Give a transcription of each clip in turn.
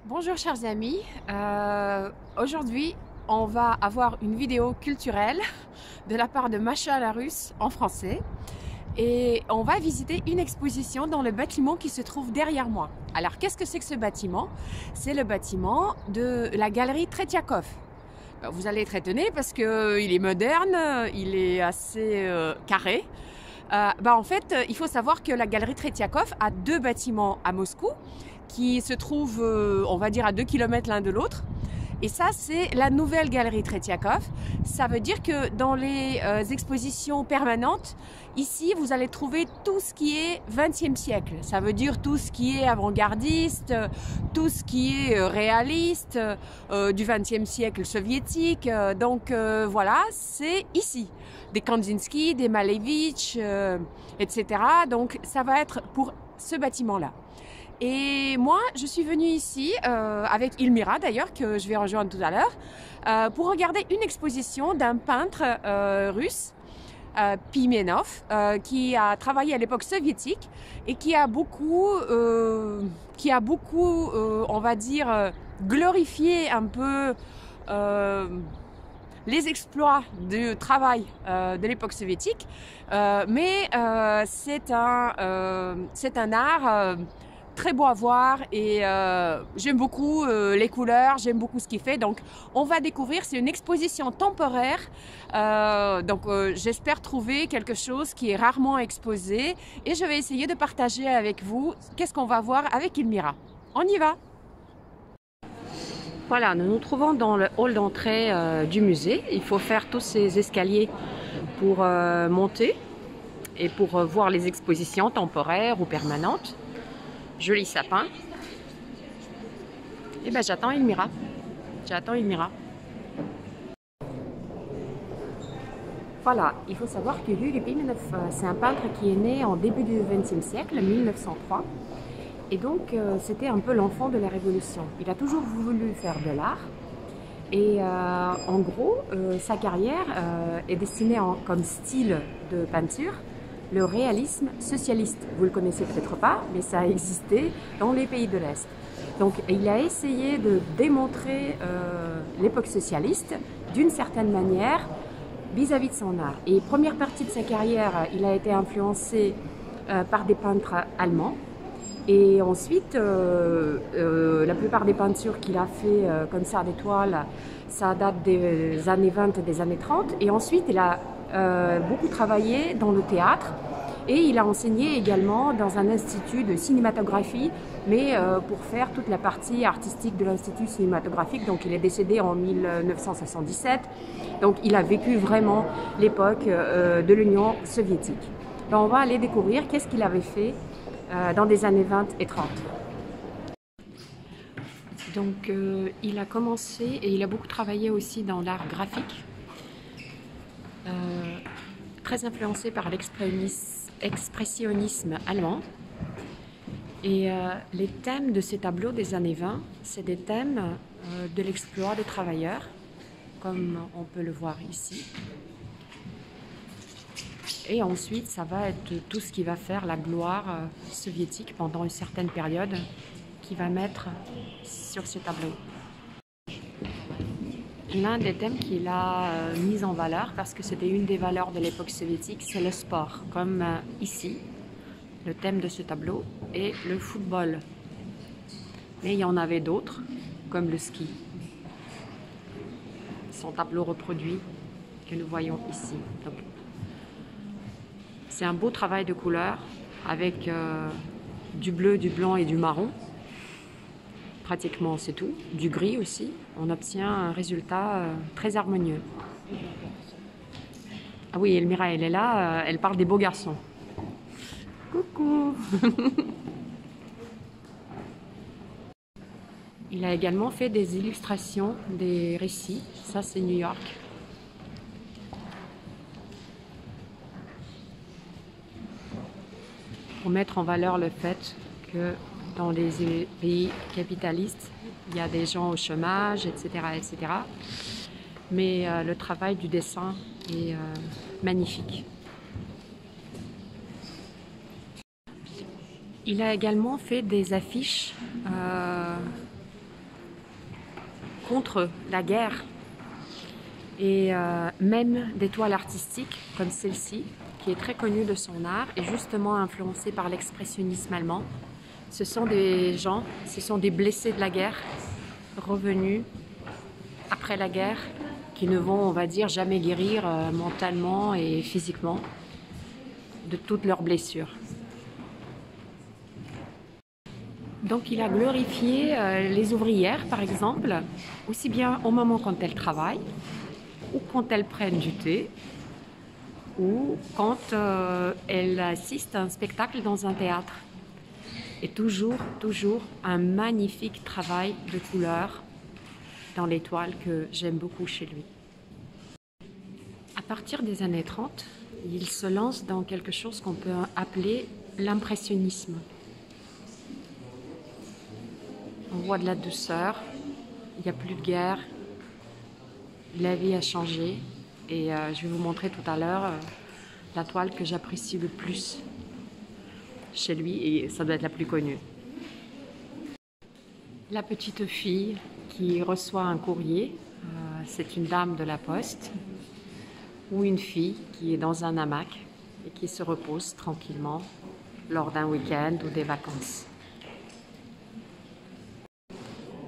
Bonjour chers amis, aujourd'hui on va avoir une vidéo culturelle de la part de Masha la Russe en français et on va visiter une exposition dans le bâtiment qui se trouve derrière moi. Alors qu'est-ce que c'est que ce bâtiment? C'est le bâtiment de la galerie Tretiakov. Vous allez être étonnés parce qu'il est moderne, il est assez carré. En fait, il faut savoir que la galerie Tretiakov a deux bâtiments à Moscou qui se trouvent, on va dire, à 2 km l'un de l'autre. Et ça, c'est la nouvelle galerie Tretiakov. Ça veut dire que dans les expositions permanentes, ici, vous allez trouver tout ce qui est 20e siècle. Ça veut dire tout ce qui est avant-gardiste, tout ce qui est réaliste, du 20e siècle soviétique. Voilà, c'est ici. Des Kandinsky, des Malevich, etc. Donc ça va être pour ce bâtiment-là. Et moi, je suis venue ici avec Ilmira d'ailleurs, que je vais rejoindre tout à l'heure, pour regarder une exposition d'un peintre russe, Pimenov, qui a travaillé à l'époque soviétique et qui a beaucoup, on va dire, glorifié un peu les exploits du travail de l'époque soviétique, mais c'est un art très beau à voir et j'aime beaucoup les couleurs, j'aime beaucoup ce qu'il fait. Donc on va découvrir, c'est une exposition temporaire, j'espère trouver quelque chose qui est rarement exposé et je vais essayer de partager avec vous qu'est-ce qu'on va voir avec Ilmira. On y va! Voilà, nous nous trouvons dans le hall d'entrée du musée. Il faut faire tous ces escaliers pour monter et pour voir les expositions temporaires ou permanentes. Joli sapin. Et ben j'attends Ilmira. Voilà, il faut savoir que Yuri Pimenov, c'est un peintre qui est né en début du XXe siècle, 1903. Et donc c'était un peu l'enfant de la Révolution. Il a toujours voulu faire de l'art. Et en gros, sa carrière est destinée comme style de peinture le réalisme socialiste. Vous le connaissez peut-être pas, mais ça a existé dans les pays de l'Est. Donc il a essayé de démontrer l'époque socialiste d'une certaine manière vis-à-vis de son art. Et première partie de sa carrière, il a été influencé par des peintres allemands. Et ensuite, la plupart des peintures qu'il a fait comme ça, des toiles, ça date des années 20 et des années 30. Et ensuite, il a beaucoup travaillé dans le théâtre et il a enseigné également dans un institut de cinématographie, mais pour faire toute la partie artistique de l'institut cinématographique. Donc il est décédé en 1977. Donc il a vécu vraiment l'époque de l'Union soviétique. Donc, on va aller découvrir qu'est-ce qu'il avait fait dans les années 20 et 30. Donc il a commencé et il a beaucoup travaillé aussi dans l'art graphique, très influencé par l'expressionnisme allemand. Et les thèmes de ces tableaux des années 20, c'est des thèmes de l'exploit des travailleurs, comme on peut le voir ici. Et ensuite, ça va être tout ce qui va faire la gloire soviétique pendant une certaine période qu'il va mettre sur ces tableaux. L'un des thèmes qu'il a mis en valeur, parce que c'était une des valeurs de l'époque soviétique, c'est le sport, comme ici. Le thème de ce tableau est le football. Mais il y en avait d'autres, comme le ski. Son tableau reproduit que nous voyons ici. C'est un beau travail de couleur avec du bleu, du blanc et du marron. Pratiquement c'est tout. Du gris aussi. On obtient un résultat très harmonieux. Ah oui, Elmira, elle est là. Elle parle des beaux garçons. Coucou. Il a également fait des illustrations, des récits. Ça, c'est New York. Pour mettre en valeur le fait que dans les pays capitalistes, il y a des gens au chômage, etc. etc. Mais le travail du dessin est magnifique. Il a également fait des affiches contre la guerre. Et même des toiles artistiques comme celle-ci, qui est très connue de son art et justement influencée par l'expressionnisme allemand. Ce sont des gens, ce sont des blessés de la guerre, revenus après la guerre, qui ne vont, on va dire, jamais guérir mentalement et physiquement de toutes leurs blessures. Donc il a glorifié les ouvrières, par exemple, aussi bien au moment quand elles travaillent, ou quand elles prennent du thé, ou quand elles assistent à un spectacle dans un théâtre. Et toujours un magnifique travail de couleur dans les toiles que j'aime beaucoup chez lui. À partir des années 30, il se lance dans quelque chose qu'on peut appeler l'impressionnisme. On voit de la douceur, il n'y a plus de guerre, la vie a changé et je vais vous montrer tout à l'heure la toile que j'apprécie le plus chez lui et ça doit être la plus connue. La petite fille qui reçoit un courrier, c'est une dame de la poste ou une fille qui est dans un hamac et qui se repose tranquillement lors d'un week-end ou des vacances.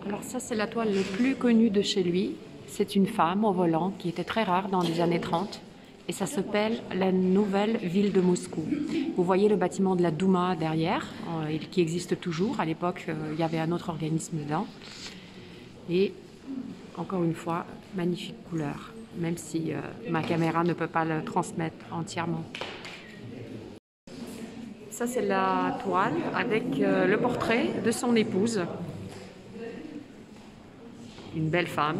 Alors ça, c'est la toile la plus connue de chez lui. C'est une femme au volant qui était très rare dans les années 30 et ça s'appelle la nouvelle ville de Moscou. Vous voyez le bâtiment de la Douma derrière, qui existe toujours. À l'époque, il y avait un autre organisme dedans. Et encore une fois, magnifique couleur, même si ma caméra ne peut pas le transmettre entièrement. Ça, c'est la toile avec le portrait de son épouse. Une belle femme.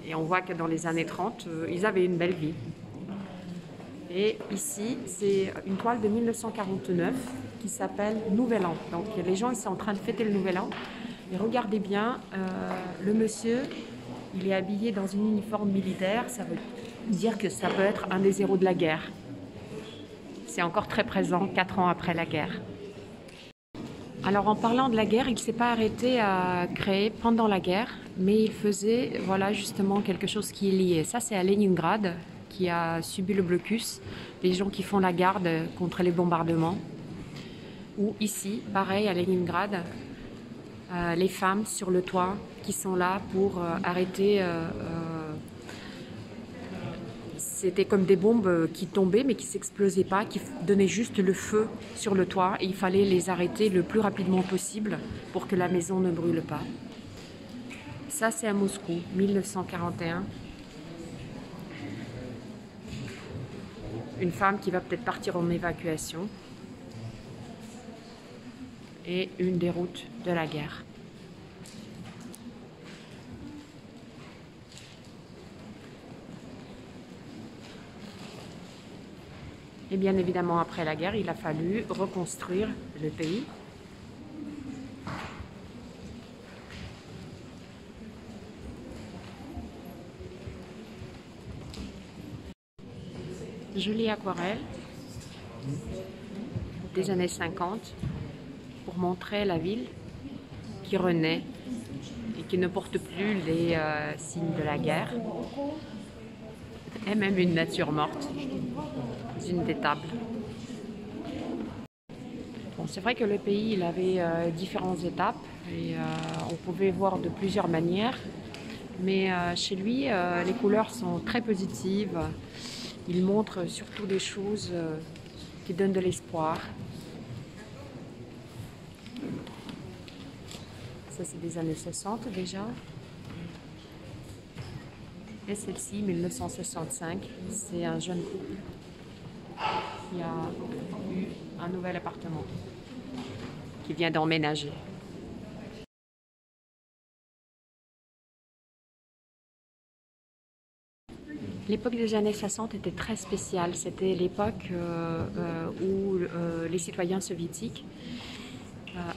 Et on voit que dans les années 30, ils avaient une belle vie. Et ici, c'est une toile de 1949 qui s'appelle Nouvel An. Donc les gens, ils sont en train de fêter le Nouvel An. Et regardez bien, le monsieur, il est habillé dans une uniforme militaire. Ça veut dire que ça peut être un des héros de la guerre. C'est encore très présent 4 ans après la guerre. Alors en parlant de la guerre, il ne s'est pas arrêté à créer pendant la guerre, mais il faisait voilà, justement quelque chose qui est lié. Ça, c'est à Leningrad, qui a subi le blocus, les gens qui font la garde contre les bombardements. Ou ici, pareil, à Leningrad, les femmes sur le toit qui sont là pour arrêter... C'était comme des bombes qui tombaient mais qui ne s'explosaient pas, qui donnaient juste le feu sur le toit et il fallait les arrêter le plus rapidement possible pour que la maison ne brûle pas. Ça, c'est à Moscou, 1941. Une femme qui va peut-être partir en évacuation et une des routes de la guerre. Et bien évidemment, après la guerre, il a fallu reconstruire le pays. Jolie aquarelle des années 50 pour montrer la ville qui renaît et qui ne porte plus les signes de la guerre. Et même une nature morte, une des tables. Bon, c'est vrai que le pays il avait différentes étapes et on pouvait voir de plusieurs manières, mais chez lui, les couleurs sont très positives. Il montre surtout des choses qui donnent de l'espoir. Ça, c'est des années 60 déjà. Et celle-ci, 1965, c'est un jeune couple qui a eu un nouvel appartement, qui vient d'emménager. L'époque des années 60 était très spéciale. C'était l'époque où les citoyens soviétiques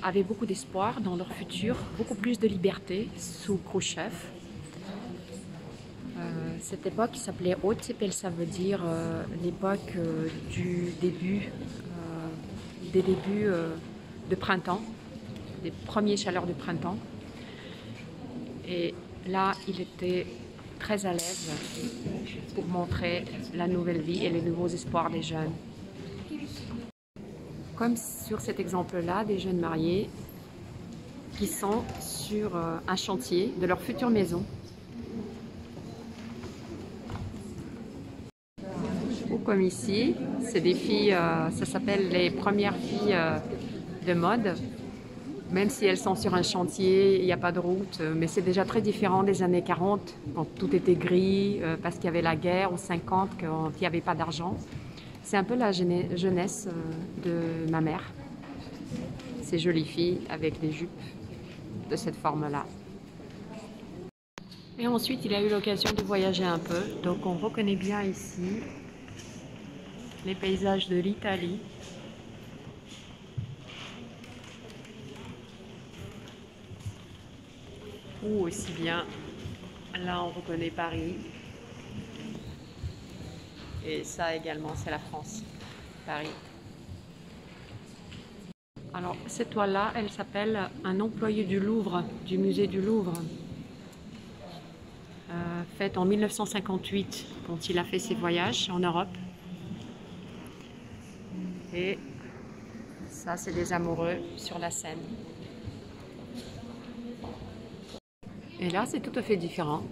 avaient beaucoup d'espoir dans leur futur, beaucoup plus de liberté sous Khrouchtchev. Cette époque s'appelait Ottepel, ça veut dire l'époque du début, des débuts de printemps, des premières chaleurs de printemps. Et Là, il était très à l'aise pour montrer la nouvelle vie et les nouveaux espoirs des jeunes. Comme sur cet exemple-là, des jeunes mariés qui sont sur un chantier de leur future maison. Ou comme ici, c'est des filles, ça s'appelle les premières filles de mode. Même si elles sont sur un chantier, il n'y a pas de route, mais c'est déjà très différent des années 40, quand tout était gris, parce qu'il y avait la guerre, ou 50, quand il n'y avait pas d'argent. C'est un peu la jeunesse de ma mère. Ces jolies filles avec des jupes de cette forme-là. Et ensuite, il a eu l'occasion de voyager un peu, donc on reconnaît bien ici les paysages de l'Italie. Ou aussi bien, là on reconnaît Paris. Et ça également, c'est la France, Paris. Alors, cette toile-là, elle s'appelle un employé du Louvre, du musée du Louvre. Faite en 1958, quand il a fait ses voyages en Europe. Et ça, c'est des amoureux sur la Seine. Et là, c'est tout à fait différent.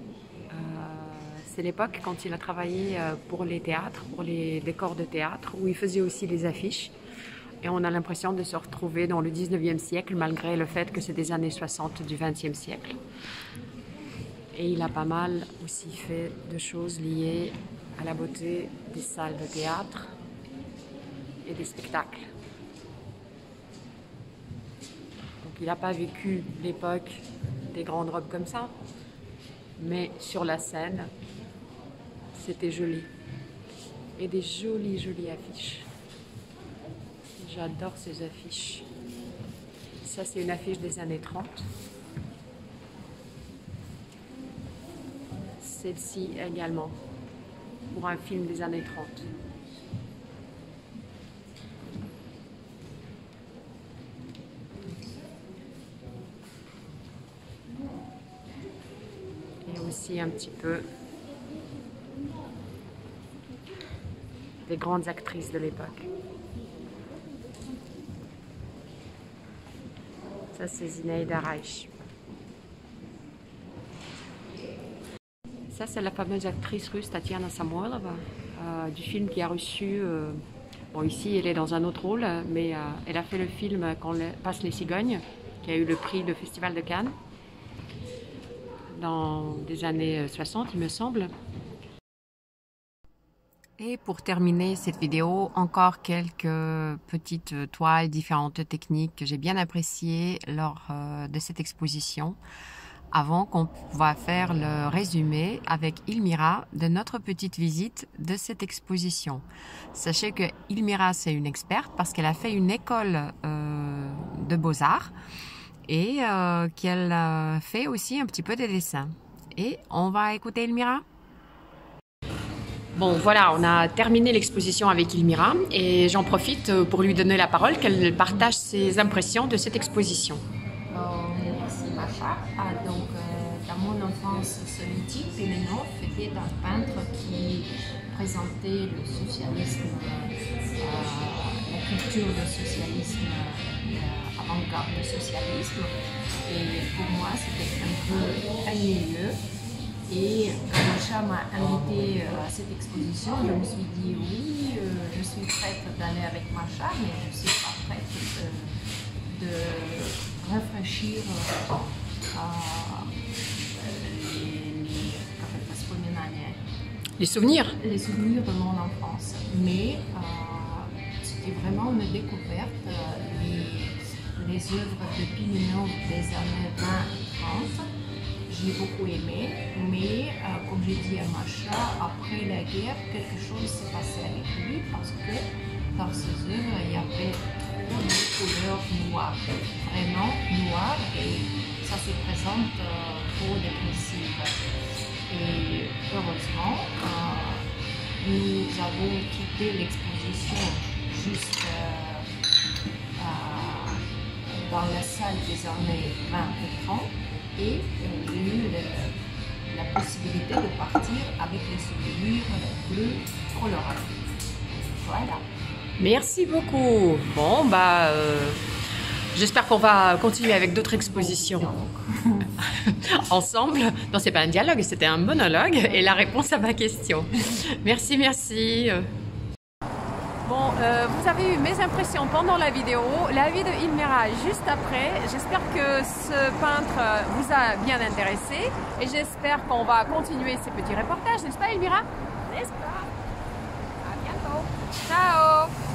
C'est l'époque quand il a travaillé pour les théâtres, pour les décors de théâtre, où il faisait aussi les affiches. Et on a l'impression de se retrouver dans le 19e siècle, malgré le fait que c'est des années 60 du 20e siècle. Et il a pas mal aussi fait de choses liées à la beauté des salles de théâtre et des spectacles. Donc il n'a pas vécu l'époque des grandes robes comme ça, mais sur la scène, c'était joli. Et des jolies affiches. J'adore ces affiches. Ça, c'est une affiche des années 30. Celle-ci également, pour un film des années 30. Et aussi un petit peu des grandes actrices de l'époque. Ça, c'est Zinaida Reich. Ça, c'est la fameuse actrice russe Tatiana Samoilova, du film qui a reçu... bon, ici, elle est dans un autre rôle, mais elle a fait le film Quand passent les cigognes, qui a eu le prix du Festival de Cannes, dans des années 60, il me semble. Et pour terminer cette vidéo, encore quelques petites toiles, différentes techniques que j'ai bien appréciées lors de cette exposition, avant qu'on va faire le résumé avec Ilmira de notre petite visite de cette exposition. Sachez que Ilmira, c'est une experte parce qu'elle a fait une école de beaux-arts et qu'elle fait aussi un petit peu de dessin. Et on va écouter Ilmira. Bon, voilà, on a terminé l'exposition avec Ilmira et j'en profite pour lui donner la parole, qu'elle partage ses impressions de cette exposition. Merci Macha. Donc, dans mon enfance soviétique, Pimenov était un peintre qui présentait le socialisme, la culture du socialisme, avant-garde du socialisme. Et pour moi, c'était un peu ennuyeux. Et quand Macha m'a invité à cette exposition, je me suis dit oui, je suis prête d'aller avec Macha, mais je ne suis pas prête de réfléchir à Les souvenirs. Les souvenirs de mon enfance. Mais c'était vraiment une découverte. Les œuvres de Pimenov des années 20-30. J'ai beaucoup aimé, mais comme j'ai dit à Macha, après la guerre, quelque chose s'est passé avec lui parce que dans ses œuvres, il y avait trop de couleurs noires, vraiment noires, et ça se présente trop dépressif. Et heureusement, nous avons quitté l'exposition juste dans la salle des années 20 et 30. et j'ai eu la possibilité de partir avec les souvenirs plus colorés. Voilà. Merci beaucoup. Bon, bah, j'espère qu'on va continuer avec d'autres expositions ensemble. Non, c'est pas un dialogue, c'était un monologue et la réponse à ma question. Merci, merci. Bon, vous avez eu mes impressions pendant la vie de Ilmira juste après. J'espère que ce peintre vous a bien intéressé et j'espère qu'on va continuer ces petits reportages, n'est-ce pas Ilmira? N'est-ce pas? À bientôt. Ciao.